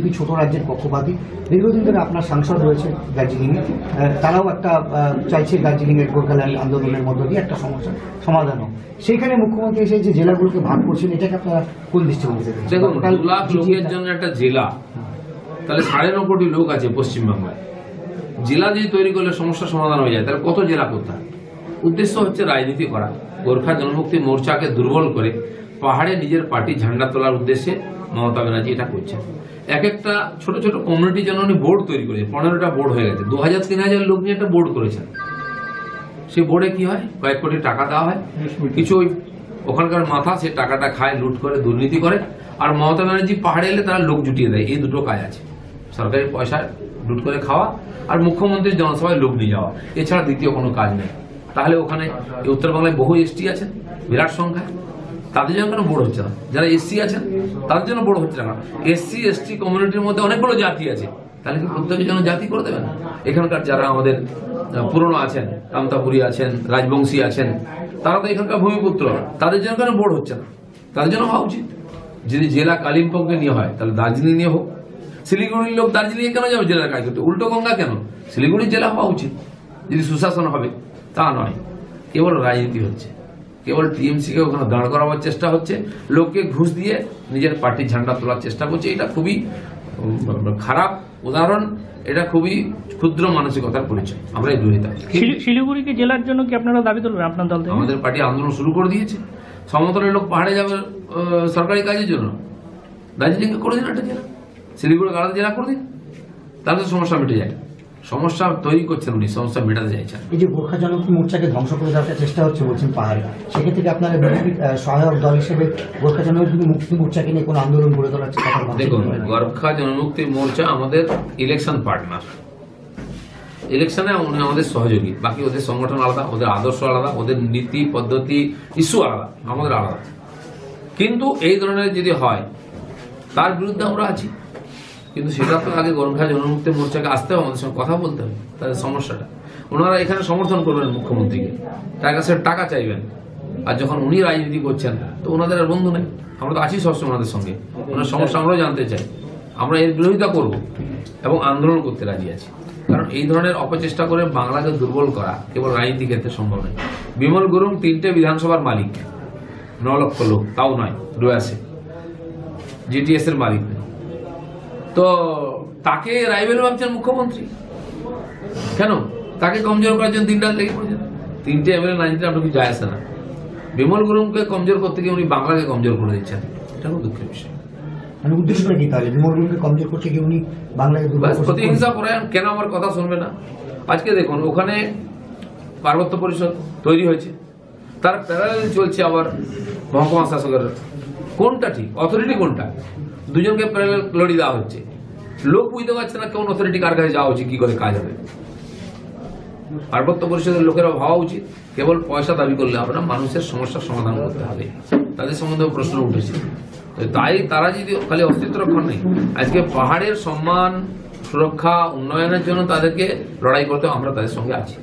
BJP ছোট রাজ্যের পক্ষপাতী। দীর্ঘদিন ধরে আপনার সাংসদ রয়েছে দার্জিলিংয়ে, তারাও একটা চাইছে দার্জিলিংয়ের গোর্খাল্যান্ড আন্দোলনের মধ্য দিয়ে একটা সমস্যার সমাধান হোক। সেইখানে মুখ্যমন্ত্রী এসে যে জেলাগুলোকে ভাগ করছেন, এটাকে আপনারা কোন দৃষ্টিভঙ্গিতে দেখছেন? দেখুন, 2 লাখ লোকের জন্য একটা জেলা, তাহলে 9.5 কোটি লোক আছে পশ্চিমবাংলায়। জেলা যদি তৈরি করলে সমস্যার সমাধান হয়ে যায়, তাহলে কত জেলা কোথায়? উদ্দেশ্য হচ্ছে রাজনীতি করা, গোর্খা জনমুক্তি মোর্চাকে দুর্বল করে পাহাড়ে নিজের পার্টি ঝান্ডা তোলার উদ্দেশ্যে মমতা ব্যানার্জি এটা করছেন। এক একটা ছোট ছোট কমিউনিটির জন্য উনি বোর্ড তৈরি করেছে, 15টা বোর্ড হয়ে গেছে। 2000-3000 লোক নিয়ে একটা বোর্ড করেছেন। সেই বোর্ডে কি হয়, কয়েক কোটি টাকা দেওয়া হয়, কিছু ওখানকার মাথা সে টাকাটা খায়, লুট করে, দুর্নীতি করে। আর মমতা ব্যানার্জি পাহাড়ে এলে তারা লোক জুটিয়ে দেয়। এই দুটো কাজ আছে, সরকারি পয়সা লুট করে খাওয়া আর মুখ্যমন্ত্রীর জনসভায় লোক নিয়ে যাওয়া, এছাড়া দ্বিতীয় কোনো কাজ নেই। তাহলে ওখানে উত্তরবাংলায় বহু এসটি আছেন বিরাট সংখ্যায়, তাদের জন্য কেন বোর্ড হচ্ছে না? যারা এসসি আছেন তাদের জন্য বোর্ড হচ্ছে না। এসসি এসটি কমিউনিটির মধ্যে অনেকগুলো জাতি আছে, তাহলে কি প্রত্যেকের জন্য জাতি করে দেবেন? এখানকার যারা আমাদের পুরনো আছেন, কামতাপুরী আছেন, রাজবংশী আছেন, তারা তো এখানকার ভূমিপুত্র, তাদের জন্য কেন বোর্ড হচ্ছে না? তাদের জন্য হওয়া উচিত। যদি জেলা কালিম্পংকে নিয়ে হয়, তাহলে দার্জিলিং নিয়ে হোক। শিলিগুড়ির লোক দার্জিলিংয়ে কেন যাবে জেলার কাজ করতে? উল্টো গঙ্গা কেন? শিলিগুড়ির জেলা হওয়া উচিত যদি সুশাসন হবে। তা নয়, কেবল রাজনীতি হচ্ছে, কেবল টিএমসিকে ওখানে দাঁড় করাবার চেষ্টা হচ্ছে, লোককে ঘুষ দিয়ে নিজের পার্টির ঝান্ডা তোলার চেষ্টা করছে। এটা খুবই খারাপ উদাহরণ, এটা খুবই ক্ষুদ্র মানসিকতার পরিচয়। আমরা এই বিরোধিতা। শিলিগুড়িকে জেলার জন্য কি আপনারা দাবি তুলবেন আপনার দল থেকে? আমাদের পার্টি আন্দোলন শুরু করে দিয়েছে। সমতলের লোক পাহাড়ে যাবে সরকারি কাজের জন্য, দার্জিলিংকে করে দিন একটা জেলা, শিলিগুড়ি আলাদা জেলা করে দিন, তাহলে তো সমস্যা মিটে যায়। সমস্যা তৈরি করছেন উনি, সমস্যা মেটাতে চাইছেন। এই যে গোর্খা জনমুক্তি মোর্চাকে ধ্বংস করে দেওয়ার চেষ্টা হচ্ছে বলছেন পাহাড়ে, সেক্ষেত্রে আপনারা বিজেপির সহায়ক দল হিসেবে গোর্খা জনমুক্তি মোর্চাকে নিয়ে কোনো আন্দোলন গড়ে তোলার চেষ্টা করবেন? দেখুন, গোর্খা জনমুক্তি মোর্চা আমাদের ইলেকশন পার্টনার, ইলেকশনে উনি আমাদের সহযোগী। বাকি ওদের সংগঠন আলাদা, ওদের আদর্শ আলাদা, ওদের নীতি পদ্ধতি ইস্যু আলাদা, আমাদের আলাদা। কিন্তু এই ধরনের যদি হয় তার বিরুদ্ধে আমরা আছি। কিন্তু সেটা তো আগে গোর্খা জনমুক্তি মোর্চাকে আসতে হবে, আমাদের সঙ্গে কথা বলতে হবে তাদের সমস্যাটা। ওনারা এখানে সমর্থন করবেন মুখ্যমন্ত্রীকে, তার কাছে টাকা চাইবেন, আর যখন উনি রাজনীতি করছেন তো ওনাদের আর বন্ধু নেই। আমরা তো আছি সবসময় ওনাদের সঙ্গে, ওনার সমস্যা আমরাও জানতে চাই, আমরা এর বিরোধিতা করব এবং আন্দোলন করতে রাজি আছি। কারণ এই ধরনের অপচেষ্টা করে বাংলাকে দুর্বল করা কেবল রাজনীতি ক্ষেত্রে সম্ভব নয়। বিমল গুরুং 3টে বিধানসভার মালিক, 9 লক্ষ লোক, তাও নয় রয়েছে, জিটিএস এর মালিক। তো তাকে রাইভেল ভাবছেন মুখ্যমন্ত্রী কেন? তাকে কমজোর করার জন্য 3 রাত লেগে পড়েছেন। 3টে এমএলএ না জিতলে আপনার কিছু যায় আসে না। বিমল গুরুংকে কমজোর করতে গিয়ে উনি বাংলাকে কমজোর করে দিচ্ছেন, এটা খুব দুঃখের বিষয়। মানে উদ্দেশ্যটা কি তাহলে? বিমল গুরুংকে কমজোর করতে গিয়ে উনি বাংলাকে প্রতিহিংসা পরায়ণ। কেন আমার কথা শুনবে না? আজকে দেখুন, ওখানে পার্বত্য পরিষদ তৈরি হয়েছে, তার প্যারালাল চলছে আবার মহকুমা শাসকের। কোনটা ঠিক? অথরিটি কোনটা? দুজনকে প্যারালাল লড়ি দেওয়া হচ্ছে। লোক বুঝতে পারছে না কোন অথরিটি কার কাছে যাওয়া উচিত, কি করে কাজ হবে। পার্বত্য পরিষদের লোকেরা ভাবা উচিত, কেবল পয়সা দাবি করলে হবে না, মানুষের সমস্যার সমাধান করতে হবে। তাদের সম্বন্ধে প্রশ্ন উঠেছে, তাই তারা যদি খালি অস্তিত্ব রক্ষণ নেই, আজকে পাহাড়ের সম্মান, সুরক্ষা, উন্নয়নের জন্য তাদেরকে লড়াই করতে আমরা তাদের সঙ্গে আছি।